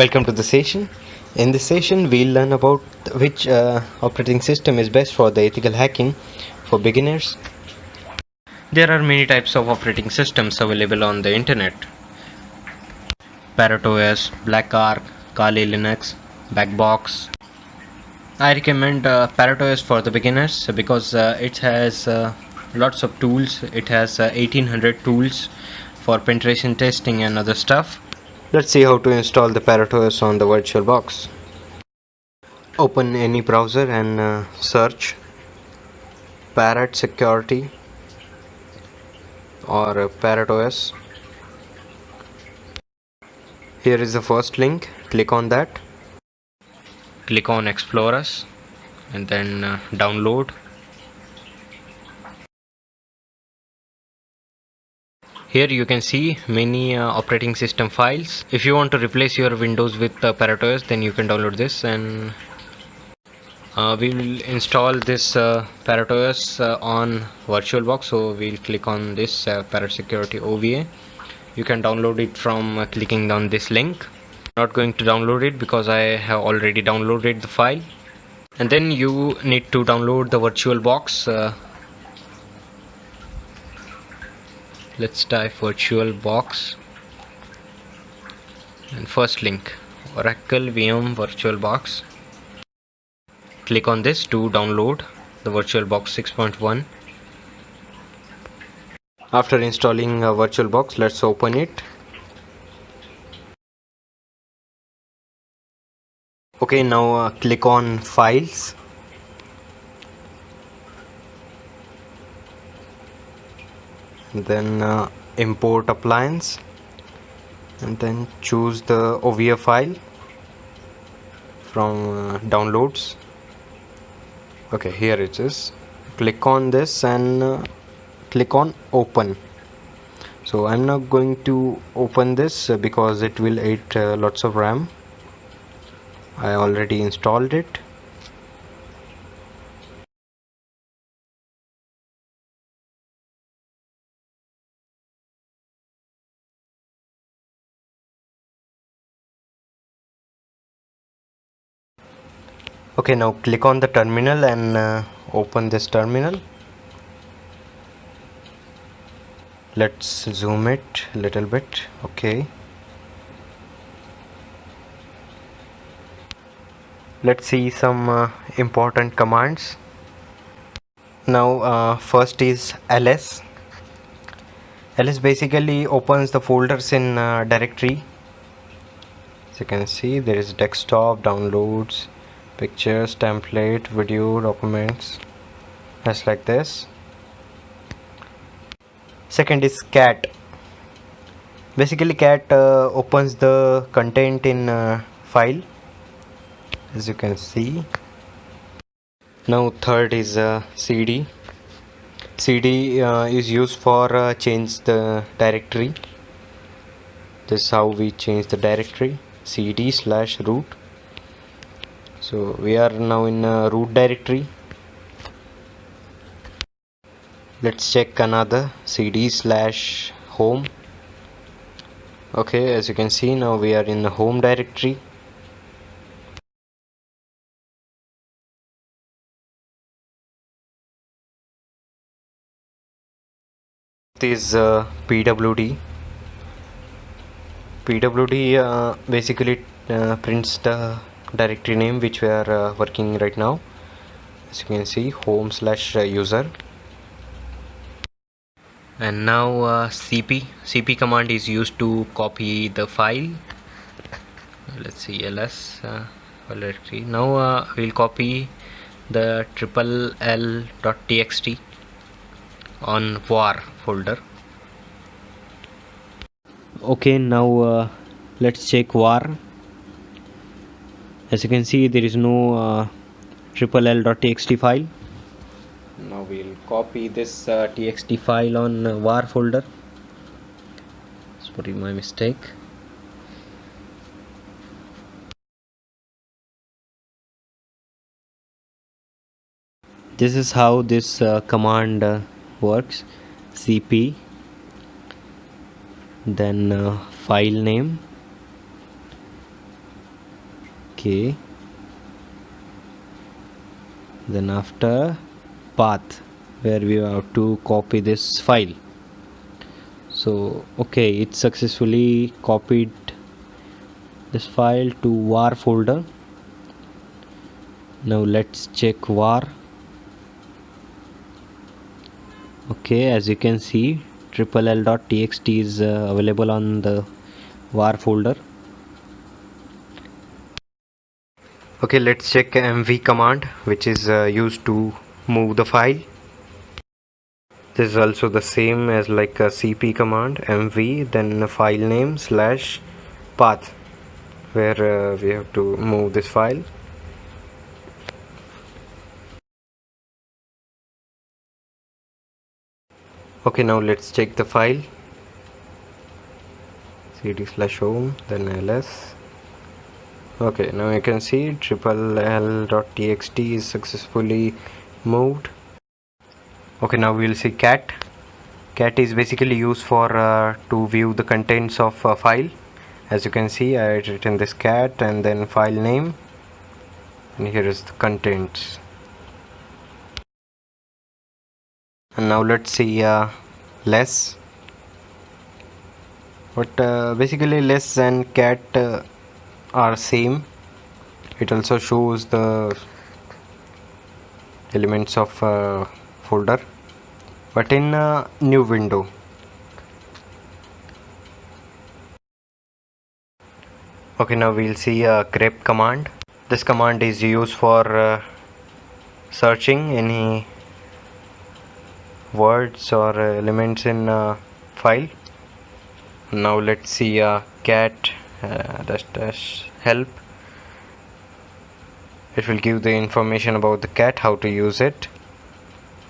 Welcome to the session. In this session, we'll learn about which operating system is best for the ethical hacking for beginners. There are many types of operating systems available on the internet. Parrot OS, Black Arc, Kali Linux, Backbox. I recommend Parrot OS for the beginners because it has lots of tools. It has 1800 tools for penetration testing and other stuff. Let's see how to install the Parrot OS on the VirtualBox. Open any browser and search Parrot Security or Parrot OS. Here is the first link. Click on that. Click on Explore Us and then download. Here you can see many operating system files. If you want to replace your Windows with Parrot OS, then you can download this, and we will install this Parrot OS on VirtualBox. So we'll click on this Parrot Security OVA. You can download it from clicking on this link. I'm not going to download it because I have already downloaded the file. And then you need to download the VirtualBox. Let's type VirtualBox and first link, Oracle VM VirtualBox. Click on this to download the VirtualBox 6.1. After installing VirtualBox, let's open it. Okay, now click on Files. Then import appliance and then choose the OVA file from downloads. Okay, here it is. Click on this and click on open. So I'm not going to open this because it will eat lots of RAM. I already installed it. Okay, now click on the terminal and open this terminal. Let's zoom it a little bit. Okay, let's see some important commands. Now first is ls. ls basically opens the folders in directory. As you can see, there is desktop, downloads, pictures, template, video, documents, just like this. Second is cat. Basically cat opens the content in file, as you can see. Now third is cd. cd is used for change the directory. This is how we change the directory, cd/root. So we are now in root directory. Let's check another, cd/home. Okay, as you can see, now we are in the home directory. This is pwd. pwd basically prints the directory name which we are working right now. As you can see, home/user. And now cp command is used to copy the file. Let's see, ls file directory. Now we'll copy the LLL.txt on var folder. Okay, now let's check var. As you can see, there is no LLL.txt file. Now we'll copy this txt file on var folder. Sorry, my mistake. This is how this command works. cp, then file name, Okay, then after path, where we have to copy this file. So okay, it successfully copied this file to var folder. Now let's check var. Okay, as you can see, LL.txt is available on the var folder. Okay, let's check mv command, which is used to move the file. This is also the same as like a cp command, mv, then file name / path, where we have to move this file. Okay, now let's check the file. cd/home, then ls. Okay, now you can see LL.txt is successfully moved. Okay, now we'll see cat. Cat is basically used for to view the contents of a file. As you can see, I had written this cat and then file name, and here is the contents. And now let's see less. But basically less and cat are same. It also shows the elements of folder, but in a new window. Okay, now we'll see a grep command. This command is used for searching any words or elements in a file. Now let's see cat -help. It will give the information about the cat, how to use it.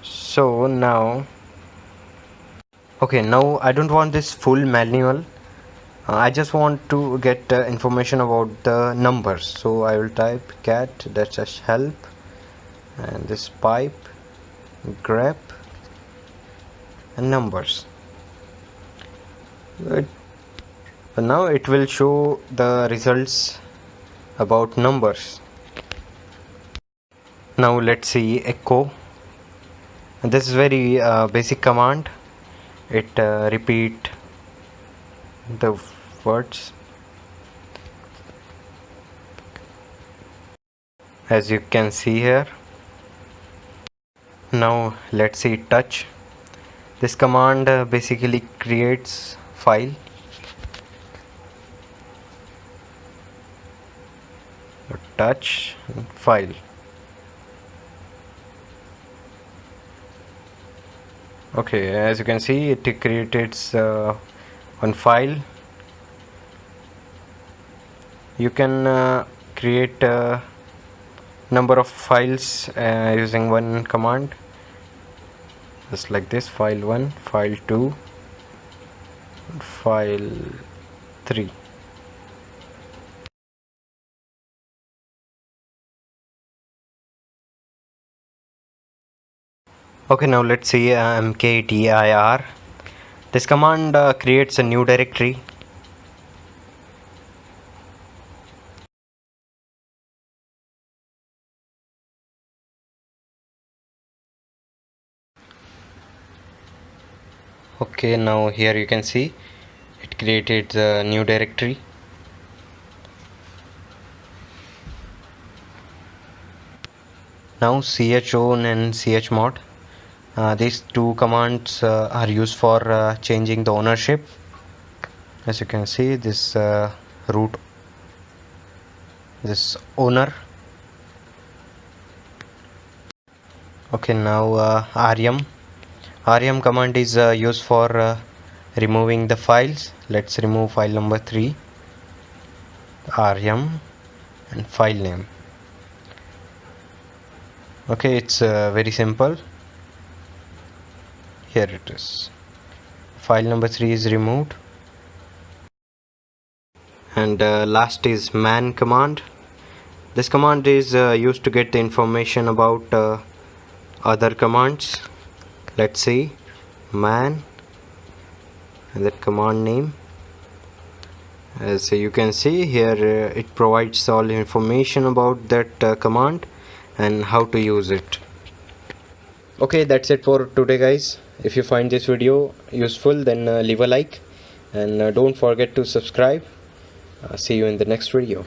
So now, okay, now I don't want this full manual. I just want to get information about the numbers. So I will type cat -help and this pipe grep and numbers. But now it will show the results about numbers. Now let's see echo. This is very basic command. It repeat the words. As you can see here. Now let's see touch. This command basically creates file. Touch file. Okay, as you can see, it created one file. You can create a number of files using one command, just like this: file 1, file 2, file 3. Okay, now let's see mkdir. This command creates a new directory. Okay, now here you can see it created a new directory. Now chown and chmod. These two commands are used for changing the ownership. As you can see, this root, this owner. Okay, now rm command is used for removing the files. Let's remove file number 3, rm, and file name. Okay, it's very simple. Here it is. File number 3 is removed. And last is man command. This command is used to get the information about other commands. Let's see, man, and that command name, As you can see here, it provides all information about that command and how to use it. Okay, that's it for today, guys. If you find this video useful, then leave a like, and don't forget to subscribe. See you in the next video.